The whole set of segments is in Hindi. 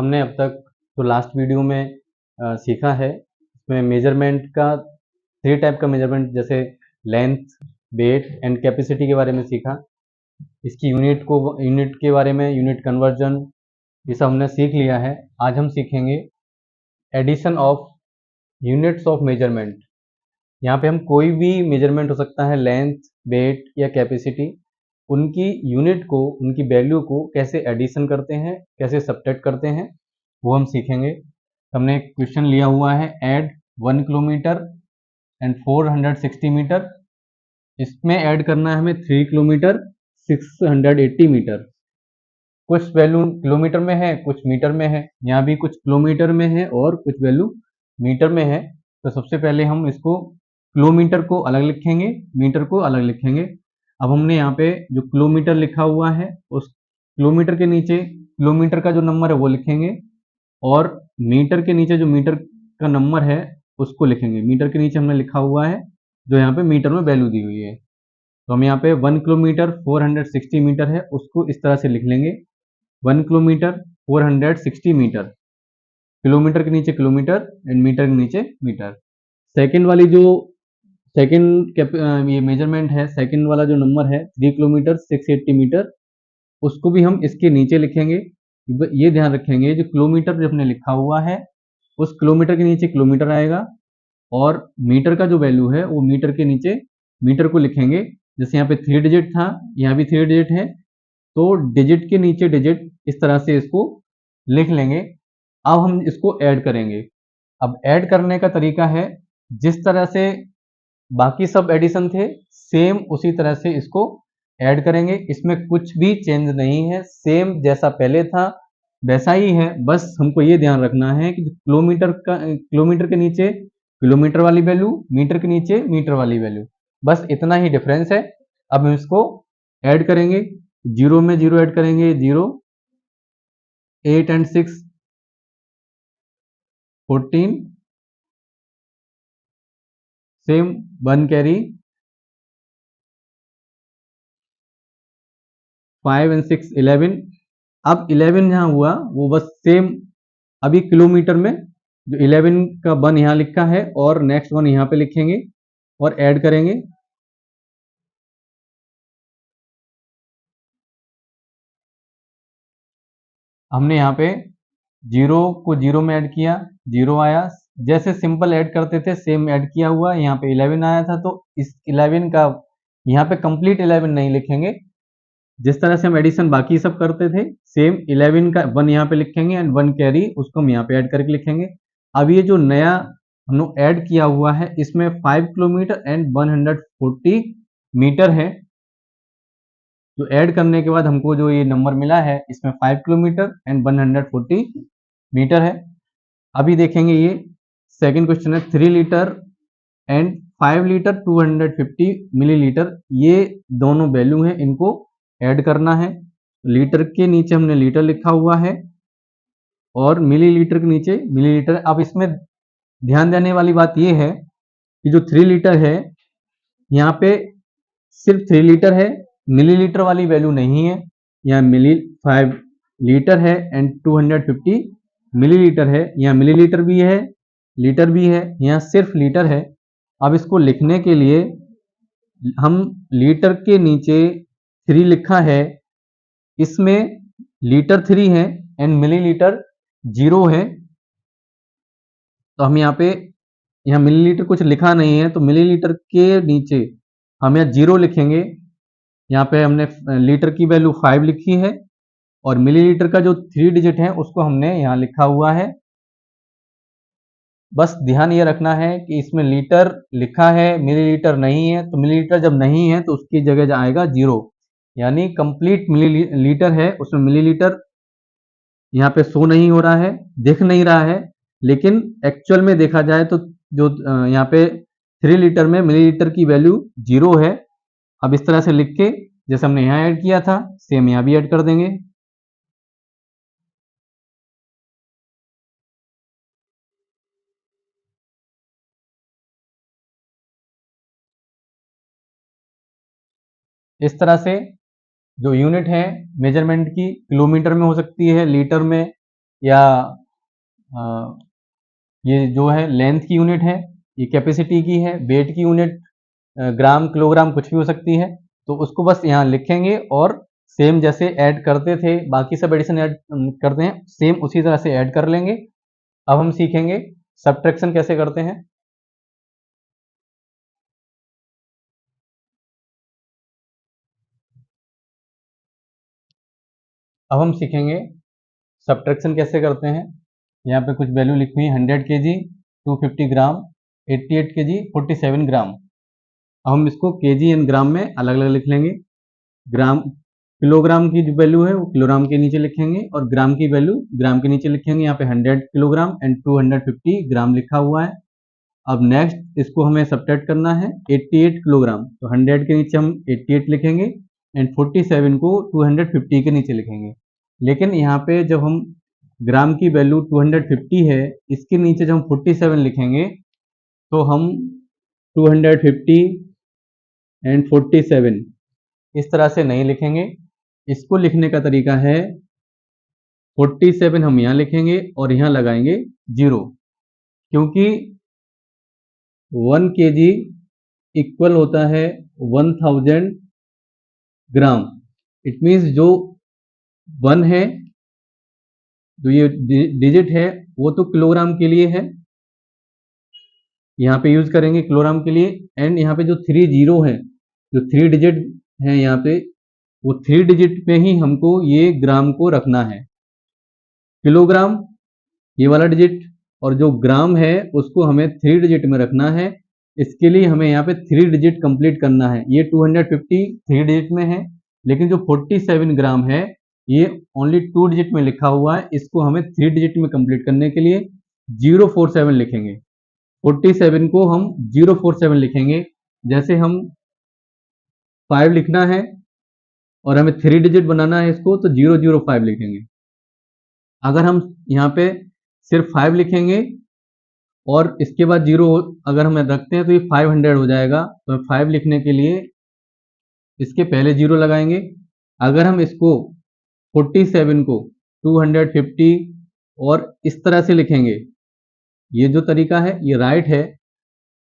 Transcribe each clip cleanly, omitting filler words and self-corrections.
हमने अब तक जो लास्ट वीडियो में सीखा है, इसमें मेजरमेंट का 3 टाइप का मेजरमेंट, जैसे लेंथ, वेट एंड कैपेसिटी के बारे में सीखा। इसकी यूनिट के बारे में, यूनिट कन्वर्जन, ये सब हमने सीख लिया है। आज हम सीखेंगे addition of units of measurement. यहाँ पे हम कोई भी मेजरमेंट हो सकता है, लेंथ, वेट या कैपेसिटी, उनकी यूनिट को, उनकी वैल्यू को कैसे एडिशन करते हैं, कैसे सब्ट्रैक्ट करते हैं, वो हम सीखेंगे। हमने एक क्वेश्चन लिया हुआ है, ऐड 1 किलोमीटर एंड 460 मीटर। इसमें ऐड करना है हमें 3 किलोमीटर 680 मीटर। कुछ वैल्यू किलोमीटर में है, कुछ मीटर में है। यहाँ भी कुछ किलोमीटर में है और कुछ वैल्यू मीटर में है। तो सबसे पहले हम इसको किलोमीटर को अलग लिखेंगे, मीटर को अलग लिखेंगे। अब हमने यहाँ पे जो किलोमीटर लिखा हुआ है, उस किलोमीटर के नीचे किलोमीटर का जो नंबर है वो लिखेंगे, और मीटर के नीचे जो मीटर का नंबर है उसको लिखेंगे। मीटर के नीचे हमने लिखा हुआ है जो यहाँ पे मीटर में वैल्यू दी हुई है। तो हम यहाँ पे 1 किलोमीटर 460 मीटर है, उसको इस तरह से लिख लेंगे, 1 किलोमीटर 460 मीटर। किलोमीटर के नीचे किलोमीटर एंड मीटर के नीचे मीटर। सेकंड वाली जो ये मेजरमेंट है, सेकंड वाला जो नंबर है 3 किलोमीटर 680 मीटर, उसको भी हम इसके नीचे लिखेंगे। ये ध्यान रखेंगे, जो किलोमीटर जो हमने लिखा हुआ है उस किलोमीटर के नीचे किलोमीटर आएगा, और मीटर का जो वैल्यू है वो मीटर के नीचे मीटर को लिखेंगे। जैसे यहाँ पे 3 डिजिट था, यहाँ भी 3 डिजिट है, तो डिजिट के नीचे डिजिट इस तरह से इसको लिख लेंगे। अब हम इसको ऐड करेंगे। अब ऐड करने का तरीका है, जिस तरह से बाकी सब एडिशन थे सेम उसी तरह से इसको ऐड करेंगे। इसमें कुछ भी चेंज नहीं है, सेम जैसा पहले था वैसा ही है। बस हमको ये ध्यान रखना है कि किलोमीटर के नीचे किलोमीटर वाली वैल्यू, मीटर के नीचे मीटर वाली वैल्यू, बस इतना ही डिफरेंस है। अब हम इसको ऐड करेंगे। जीरो में जीरो ऐड करेंगे, 0, 8 एंड 6 14, सेम 1 कैरी, 5 एंड 6 11। अब 11 यहाँ हुआ वो बस सेम, अभी किलोमीटर में जो 11 का 1 यहाँ लिखा है और नेक्स्ट 1 यहाँ पे लिखेंगे और ऐड करेंगे। हमने यहाँ पे 0 को 0 में ऐड किया, 0 आया। जैसे सिंपल ऐड करते थे सेम ऐड किया हुआ। यहाँ पे 11 आया था, तो इस 11 का यहाँ पे कंप्लीट 11 नहीं लिखेंगे। जिस तरह से हम एडिशन बाकी सब करते थे सेम 11 का 1 यहाँ पे लिखेंगे एंड 1 कैरी, उसको हम यहाँ पे ऐड करके लिखेंगे। अब ये जो नया हमने ऐड किया हुआ है इसमें 5 किलोमीटर एंड 140 मीटर है। तो ऐड करने के बाद हमको जो ये नंबर मिला है इसमें 5 किलोमीटर एंड 140 मीटर है। अभी देखेंगे ये सेकंड क्वेश्चन है, 3 लीटर एंड 5 लीटर 250 मिलीलीटर। ये दोनों वैल्यू हैं, इनको ऐड करना है। लीटर के नीचे हमने लीटर लिखा हुआ है और मिलीलीटर के नीचे मिलीलीटर। अब इसमें ध्यान देने वाली बात ये है कि जो 3 लीटर है यहाँ पे सिर्फ 3 लीटर है, मिलीलीटर वाली वैल्यू नहीं है। यहाँ 5 लीटर है एंड 250 मिलीलीटर है। यहाँ मिलीलीटर भी है, लीटर भी है, यहाँ सिर्फ लीटर है। अब इसको लिखने के लिए हम लीटर के नीचे 3 लिखा है, इसमें लीटर 3 है एंड मिलीलीटर 0 है। तो हम यहाँ मिलीलीटर कुछ लिखा नहीं है, तो मिलीलीटर के नीचे हम यहाँ 0 लिखेंगे। यहाँ पे हमने लीटर की वैल्यू 5 लिखी है और मिलीलीटर का जो 3 डिजिट है उसको हमने यहाँ लिखा हुआ है। बस ध्यान ये रखना है कि इसमें लीटर लिखा है, मिलीलीटर नहीं है। तो मिलीलीटर जब नहीं है तो उसकी जगह आएगा 0, यानी कंप्लीट मिलीलीटर है, उसमें मिलीलीटर यहाँ पे शो नहीं हो रहा है, दिख नहीं रहा है। लेकिन एक्चुअल में देखा जाए तो जो यहाँ पे 3 लीटर में मिलीलीटर की वैल्यू 0 है। अब इस तरह से लिख के जैसे हमने यहाँ ऐड किया था सेम यहाँ भी ऐड कर देंगे। इस तरह से जो यूनिट है मेजरमेंट की, किलोमीटर में हो सकती है, लीटर में या ये जो है लेंथ की यूनिट है, ये कैपेसिटी की है, वेट की यूनिट ग्राम किलोग्राम कुछ भी हो सकती है। तो उसको बस यहाँ लिखेंगे और सेम जैसे ऐड करते थे, बाकी सब एडिशन ऐड करते हैं, सेम उसी तरह से ऐड कर लेंगे। अब हम सीखेंगे सब्ट्रैक्शन कैसे करते हैं। अब हम सीखेंगे सब्ट्रैक्शन कैसे करते हैं। यहाँ पे कुछ वैल्यू लिखी हुई है, 100 केजी, 250 ग्राम, 88 केजी, 47 ग्राम। अब हम इसको केजी एंड ग्राम में अलग अलग लिख लेंगे। ग्राम किलोग्राम की जो वैल्यू है वो किलोग्राम के नीचे लिखेंगे और ग्राम की वैल्यू ग्राम के नीचे लिखेंगे। यहाँ पे 100 किलोग्राम एंड 250 ग्राम लिखा हुआ है। अब नेक्स्ट इसको हमें सब्ट्रैक्ट करना है 88 किलोग्राम, तो 100 के नीचे हम 88 लिखेंगे एंड 47 को 250 के नीचे लिखेंगे। लेकिन यहाँ पे जब हम ग्राम की वैल्यू 250 है, इसके नीचे जब हम 47 लिखेंगे तो हम 250 एंड 47 इस तरह से नहीं लिखेंगे। इसको लिखने का तरीका है 47 हम यहाँ लिखेंगे और यहाँ लगाएंगे 0, क्योंकि 1 केजी इक्वल होता है 1000 ग्राम। इट मीन्स जो 1 है, जो ये डिजिट है, वो तो किलोग्राम के लिए है, यहाँ पे यूज करेंगे किलोग्राम के लिए। एंड यहाँ पे जो 3 जीरो है, जो 3 डिजिट है यहाँ पे, वो 3 डिजिट पे ही हमको ये ग्राम को रखना है। किलोग्राम ये वाला डिजिट और जो ग्राम है उसको हमें 3 डिजिट में रखना है। इसके लिए हमें यहाँ पे 3 डिजिट कंप्लीट करना है। ये 250 3 डिजिट में है, लेकिन जो 47 ग्राम है ये ओनली 2 डिजिट में लिखा हुआ है। इसको हमें 3 डिजिट में कंप्लीट करने के लिए 047 लिखेंगे। 47 को हम 047 लिखेंगे। जैसे हम 5 लिखना है और हमें 3 डिजिट बनाना है इसको, तो 005 लिखेंगे। अगर हम यहाँ पे सिर्फ 5 लिखेंगे और इसके बाद 0 अगर हम रखते हैं तो ये 500 हो जाएगा। तो 5 लिखने के लिए इसके पहले 0 लगाएंगे। अगर हम इसको 47 को 250 और इस तरह से लिखेंगे, ये जो तरीका है ये राइट है।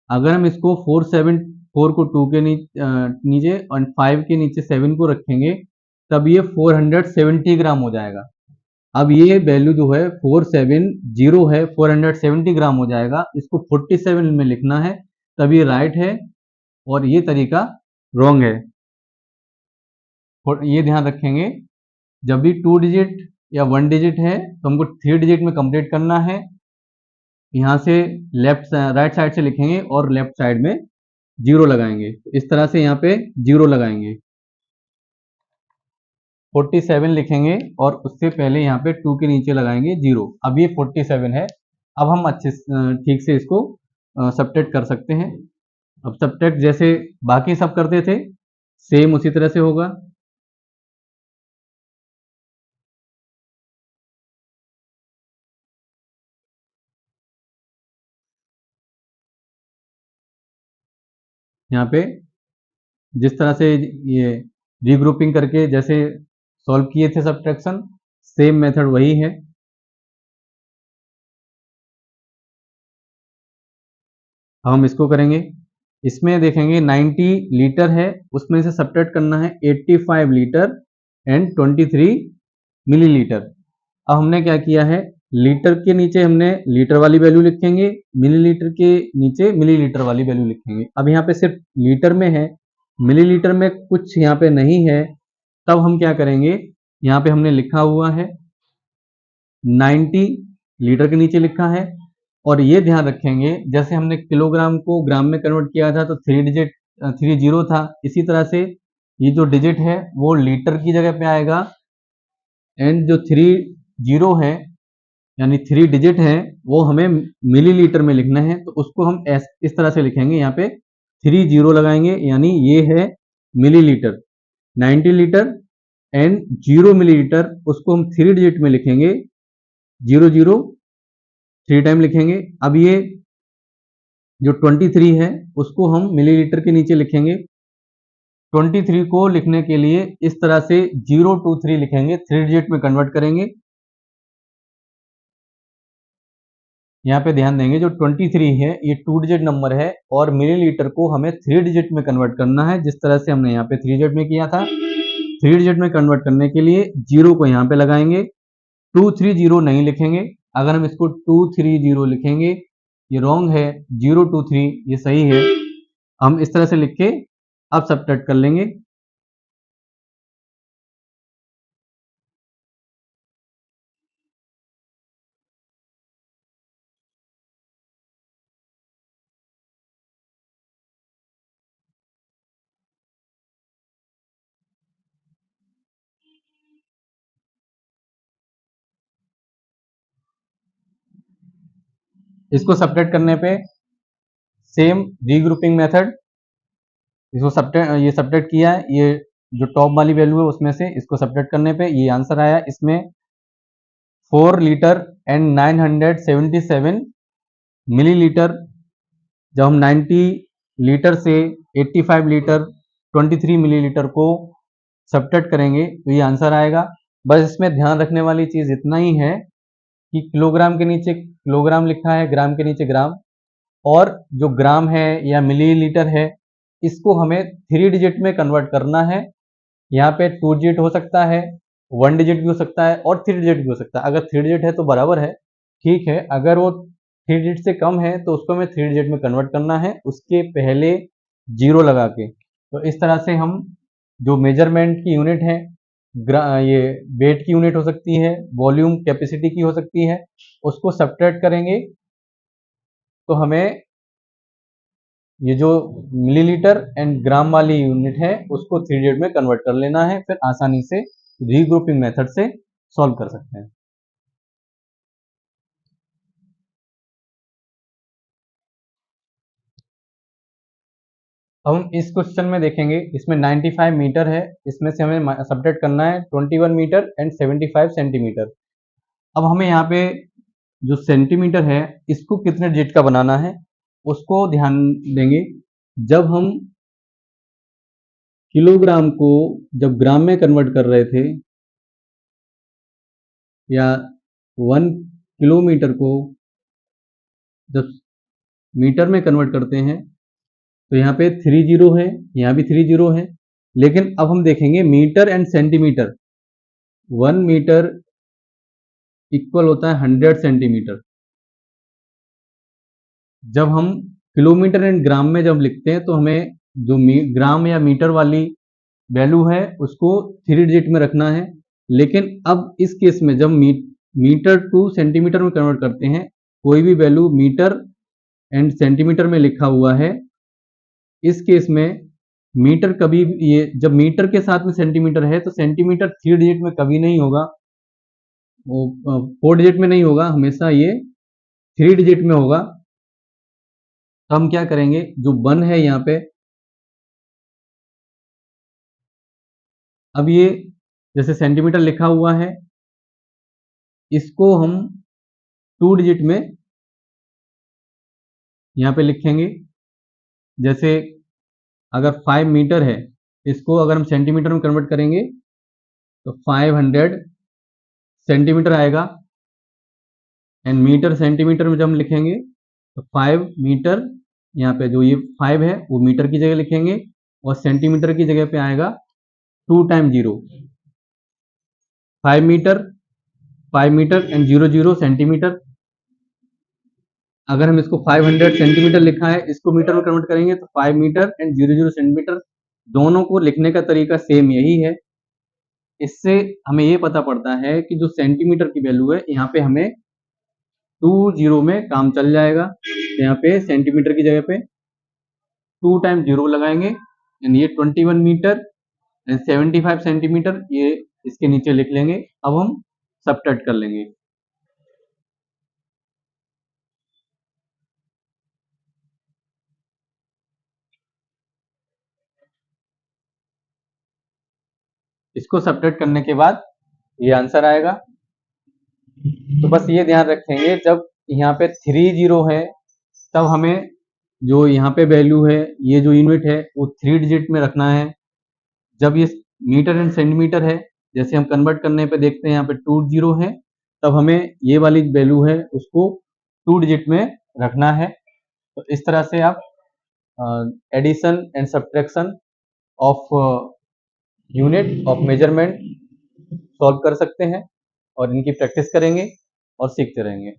अगर हम इसको 474 को 2 के नीचे और 5 के नीचे 7 को रखेंगे, तब ये 470 ग्राम हो जाएगा। अब ये वैल्यू जो है 470 है, 470 ग्राम हो जाएगा। इसको 47 में लिखना है, तब ये राइट है और ये तरीका रॉन्ग है। ये ध्यान रखेंगे, जब भी 2 डिजिट या 1 डिजिट है तो हमको 3 डिजिट में कंप्लीट करना है। यहाँ से राइट साइड से लिखेंगे और लेफ्ट साइड में 0 लगाएंगे। इस तरह से यहाँ पे 0 लगाएंगे, 47 लिखेंगे और उससे पहले यहाँ पे 2 के नीचे लगाएंगे 0। अब ये 47 है। अब हम अच्छे ठीक से इसको सब्ट्रैक्ट कर सकते हैं। अब सब्ट्रैक्ट जैसे बाकी सब करते थे सेम उसी तरह से होगा। यहाँ पे जिस तरह से ये रीग्रुपिंग करके जैसे सॉल्व किए थे सब्ट्रैक्शन, सेम मेथड वही है। हम इसको करेंगे। इसमें देखेंगे 90 लीटर है, उसमें से सब्ट्रैक्ट करना है 85 लीटर एंड 23 मिलीलीटर। अब हमने क्या किया है, लीटर के नीचे हमने लीटर वाली वैल्यू लिखेंगे, मिलीलीटर के नीचे मिलीलीटर वाली वैल्यू लिखेंगे। अब यहाँ पे सिर्फ लीटर में है, मिलीलीटर में कुछ यहाँ पे नहीं है। तब हम क्या करेंगे, यहाँ पे हमने लिखा हुआ है 90 लीटर के नीचे लिखा है। और ये ध्यान रखेंगे, जैसे हमने किलोग्राम को ग्राम में कन्वर्ट किया था तो 3 डिजिट 3 जीरो था, इसी तरह से ये जो डिजिट है वो लीटर की जगह पे आएगा एंड जो 3 जीरो है यानी 3 डिजिट है वो हमें मिलीलीटर में लिखना है। तो उसको हम इस तरह से लिखेंगे, यहाँ पे 3 जीरो लगाएंगे, यानी ये है मिलीलीटर। 90 लीटर एंड 0 मिलीलीटर, उसको हम 3 डिजिट में लिखेंगे, 00 3 टाइम लिखेंगे। अब ये जो 23 है उसको हम मिलीलीटर के नीचे लिखेंगे। 23 को लिखने के लिए इस तरह से 023 लिखेंगे, 3 डिजिट में कन्वर्ट करेंगे। यहाँ पे ध्यान देंगे, जो 23 है ये 2 डिजिट नंबर है और मिलीलीटर को हमें 3 डिजिट में कन्वर्ट करना है, जिस तरह से हमने यहाँ पे 3 डिजिट में किया था। 3 डिजिट में कन्वर्ट करने के लिए 0 को यहाँ पे लगाएंगे, 230 नहीं लिखेंगे। अगर हम इसको 230 लिखेंगे, ये रॉन्ग है, 023 ये सही है। हम इस तरह से लिख के अब सब्ट्रैक्ट कर लेंगे। इसको सब्ट्रैक्ट करने पे सेम रीग्रुपिंग मेथड, इसको ये सब्ट्रैक्ट किया है, ये जो टॉप वाली वैल्यू है उसमें से इसको सब्ट्रैक्ट करने पे ये आंसर आया। इसमें 4 लीटर एंड 977 मिलीलीटर, जब हम 90 लीटर से 85 लीटर 23 मिलीलीटर को सब्ट्रैक्ट करेंगे तो ये आंसर आएगा। बस इसमें ध्यान रखने वाली चीज़ इतना ही है कि किलोग्राम के नीचे किलोग्राम लिखा है, ग्राम के नीचे ग्राम, और जो ग्राम है या मिलीलीटर है इसको हमें 3 डिजिट में कन्वर्ट करना है। यहाँ पे 2 डिजिट हो सकता है, 1 डिजिट भी हो सकता है और 3 डिजिट भी हो सकता है। अगर 3 डिजिट है तो बराबर है, ठीक है। अगर वो 3 डिजिट से कम है तो उसको हमें 3 डिजिट में कन्वर्ट करना है, उसके पहले 0 लगा के। तो इस तरह से हम जो मेजरमेंट की यूनिट है, ये वेट की यूनिट हो सकती है, वॉल्यूम कैपेसिटी की हो सकती है, उसको सब्ट्रैक्ट करेंगे तो हमें ये जो मिलीलीटर एंड ग्राम वाली यूनिट है उसको 3 डिजिट में कन्वर्ट कर लेना है, फिर आसानी से रीग्रुपिंग मेथड से सॉल्व कर सकते हैं। अब हम इस क्वेश्चन में देखेंगे, इसमें 95 मीटर है, इसमें से हमें सब्ट्रैक्ट करना है 21 मीटर एंड 75 सेंटीमीटर। अब हमें यहाँ पे जो सेंटीमीटर है इसको कितने डिजिट का बनाना है उसको ध्यान देंगे। जब हम किलोग्राम को जब ग्राम में कन्वर्ट कर रहे थे या 1 किलोमीटर को जब मीटर में कन्वर्ट करते हैं तो यहाँ पे 30 है, यहाँ भी 30 है, लेकिन अब हम देखेंगे मीटर एंड सेंटीमीटर। 1 मीटर इक्वल होता है 100 सेंटीमीटर। जब हम किलोमीटर एंड ग्राम में जब लिखते हैं तो हमें जो ग्राम या मीटर वाली वैल्यू है उसको 3 डिजिट में रखना है। लेकिन अब इस केस में जब मीटर टू सेंटीमीटर में कन्वर्ट करते हैं, कोई भी वैल्यू मीटर एंड सेंटीमीटर में लिखा हुआ है, इस केस में मीटर कभी ये जब मीटर के साथ में सेंटीमीटर है तो सेंटीमीटर 3 डिजिट में कभी नहीं होगा, वो 4 डिजिट में नहीं होगा, हमेशा ये 3 डिजिट में होगा। तो हम क्या करेंगे, जो 1 है यहाँ पे, अब ये जैसे सेंटीमीटर लिखा हुआ है इसको हम 2 डिजिट में यहाँ पे लिखेंगे। जैसे अगर 5 मीटर है, इसको अगर हम सेंटीमीटर में कन्वर्ट करेंगे तो 500 सेंटीमीटर आएगा, एंड मीटर सेंटीमीटर में जब हम लिखेंगे तो 5 मीटर, यहाँ पे जो ये 5 है वो मीटर की जगह लिखेंगे और सेंटीमीटर की जगह पे आएगा 2 time 0, 5 metre, 5 metre and 00 centimetre. अगर हम इसको 500 सेंटीमीटर लिखा है, इसको मीटर में कन्वर्ट करेंगे तो 5 मीटर एंड 00 सेंटीमीटर। दोनों को लिखने का तरीका सेम यही है। इससे हमें ये पता पड़ता है कि जो सेंटीमीटर की वैल्यू है यहाँ पे हमें 20 में काम चल जाएगा। तो यहाँ पे सेंटीमीटर की जगह पे 2 टाइम 0 लगाएंगे, यानी ये 21 मीटर एंड 75 सेंटीमीटर, ये इसके नीचे लिख लेंगे। अब हम सब्ट्रैक्ट कर लेंगे। इसको सब्ट्रैक्ट करने के बाद ये आंसर आएगा। तो बस ये ध्यान रखेंगे, जब यहाँ पे 30 है तब हमें जो यहाँ पे वैल्यू है, ये जो यूनिट है वो 3 डिजिट में रखना है। जब ये मीटर एंड सेंटीमीटर है, जैसे हम कन्वर्ट करने पे देखते हैं यहाँ पे 20 है, तब हमें ये वाली वैल्यू है उसको 2 डिजिट में रखना है। तो इस तरह से आप addition and subtraction of unit of measurement solve कर सकते हैं और इनकी प्रैक्टिस करेंगे और सीखते रहेंगे।